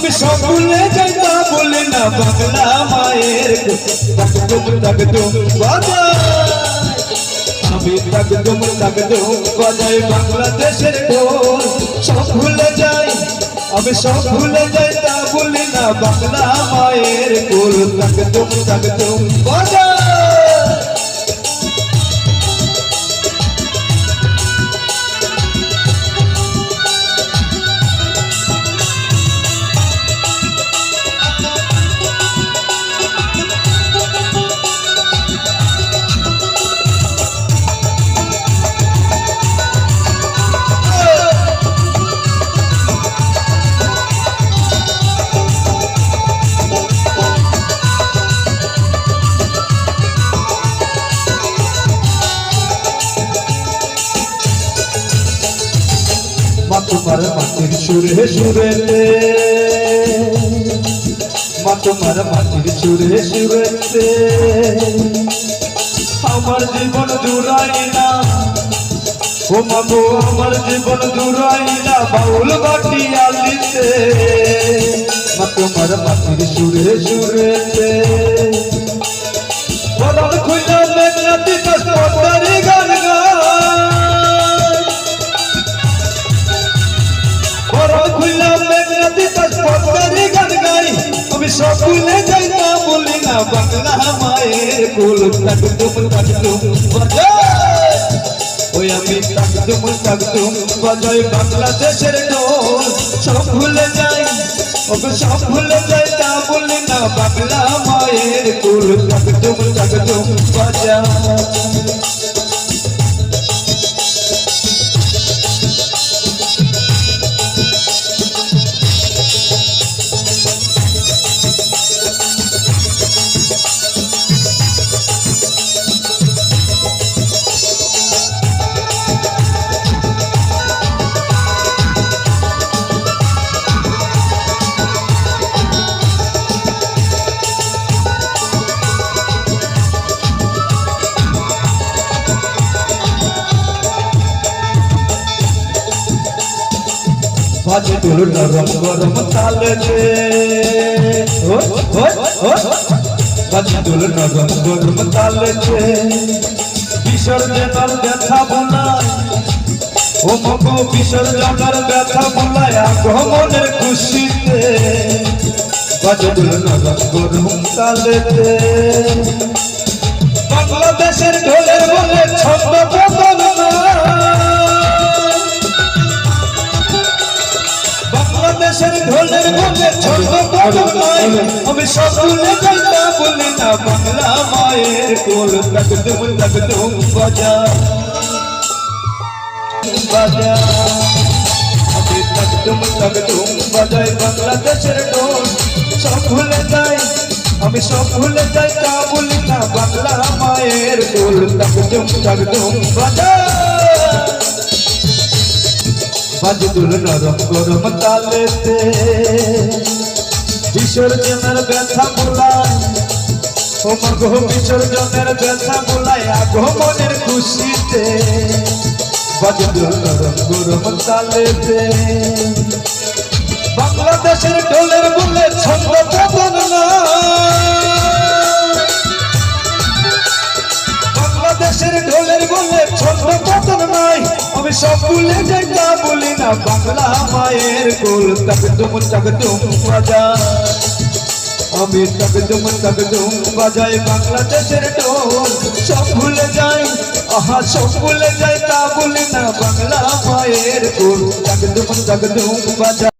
আমি সব ভুলে যাই তা বলি না বাংলা মায়ের তাকদুম বাজাই আমি তাকদুম বাজাই বাংলাদেশের ঢোল সব ভুলে যাই আমি সব ভুলে যাই তা বলি না বাংলা মায়ের কোল তাকদুম বাজাই তোমার মাটির সুরে সুরেতে তোমার মাটির সুরে সুরেতে আমার জীবন জুড়াই না ও মাগো আমার জীবন জুড়াই না বাউল বাটি আলিতে তোমার মাটির সুরে সুরেতে বদল খুঁজা মেঘনাতি কষ্টারি গান আমি সব ভুলে যাই না বলি না বাংলা মায়ের কোল তাকদুম বাজাই ওই আমি তাকদুম বাজাই বাংলাদেশের ঢোল সব ভুলে যাই সব ভুলে যাই তা বলি না বাংলা মায়ের কোল তাকদুম বাজাই বাজে ঢোল নরম গরম তালে বাজে ঢোল নরম গরম তালে বিসর্জনের ব্যথা বোনায় ও মগো বিসর্জনের ব্যথা বোনায় আগমনের খুশিতে বাজে ঢোল নরম গরম তালে বাংলাদেশের ঢোলের বলে ছন্দ বদল না বাংলাদেশের ঢোলের বলে ছন্দ বদল নাই আমি সব ভুলে যাই তা বলি না বাংলা মায়ের কোল তাকদুম বাজাই আমি তাকদুম বাজাই বাংলাদেশের ঢোল সব ভুলে যাই আমি সব ভুলে যাই তা বলি না বাংলা মায়ের কোল তাকদুম বাজাই বাজে ঢোল নরম গরম তালেতে বিসর্জনের ব্যথা বোলায় ও মাগো বিসর্জনের ব্যথা বোলায় আগমনের খুশিতে বাজে ঢোল নরম গরম তালেতে বাংলাদেশের ঢোলের বলে ছন্দ বদল না বাংলাদেশের ঢোলের বলে ছন্দ বদল নাই আমি সব ভুলে যাই তা বলি না বাংলা মায়ের কোল তাকদুম বাজাই আমি তাকদুম বাজাই বাংলাদেশের ঢোল সব ভুলে যাই সব ভুলে যাই তা বলি না বাংলা মায়ের কোল তাকদুম বাজাই।